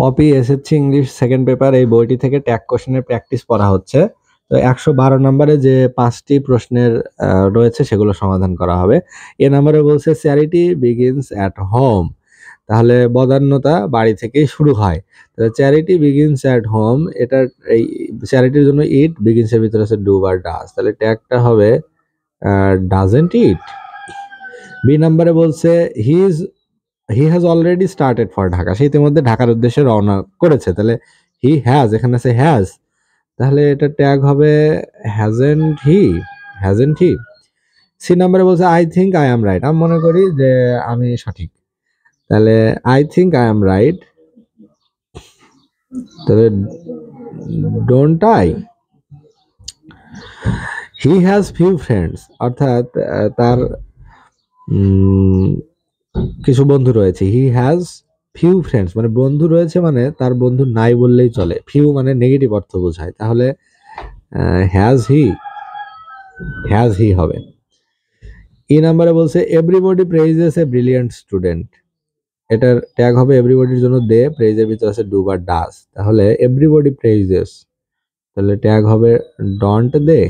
Poppy SSC English second paper এই বইটি থেকে ট্যাগ কোশ্চেনের প্র্যাকটিস পড়া হচ্ছে। তো 112 নম্বরে যে 5টি প্রশ্নের রয়েছে সেগুলো সমাধান করা হবে। এ নম্বরে বলছে চ্যারিটি বিগিনস অ্যাট হোম, তাহলে বদান্যতা বাড়ি থেকেই শুরু হয়। তাহলে চ্যারিটি বিগিনস অ্যাট হোম, এটার এই চ্যারিটির জন্য ইট, বিগিনস এর ভিতরে আছে ডু বা ডাজ, তাহলে ট্যাগটা হবে ডাজেন্ট ইট। বি নম্বরে বলছে he has already started for Dhaka, সে ইতিমধ্যে ঢাকার উদ্দেশ্যে রওনা করেছে, তাহলে হি হ্যাজ, এখানে আছে হ্যাজ, তাহলে এটা ট্যাগ হবে হ্যাজেন্ট হি। সি নম্বরে বলছে I think I am right, আমি মনে করি যে আমি সঠিক, তাহলে I think I am right, তাহলে don't I. He has few friends, অর্থাৎ তার কিছু বন্ধু রয়েছে। হি হ্যাজ ফিউ ফ্রেন্ডস মানে বন্ধু রয়েছে, মানে তার বন্ধু নাই বললেই চলে, ফিউ মানে নেগেটিভ অর্থ বোঝায়, তাহলে হ্যাজ হি হবে। ই নাম্বারে বলছে এভরিবডি প্রেইজেস এ ব্রিলিয়ান্ট স্টুডেন্ট, এটার ট্যাগ হবে এভরিবডির জন্য দে, প্রেইজের ভিতরে আছে ডু বা ডাজ, তাহলে এভরিবডি প্রেইজেস, তাহলে ট্যাগ হবে ডন্ট দে।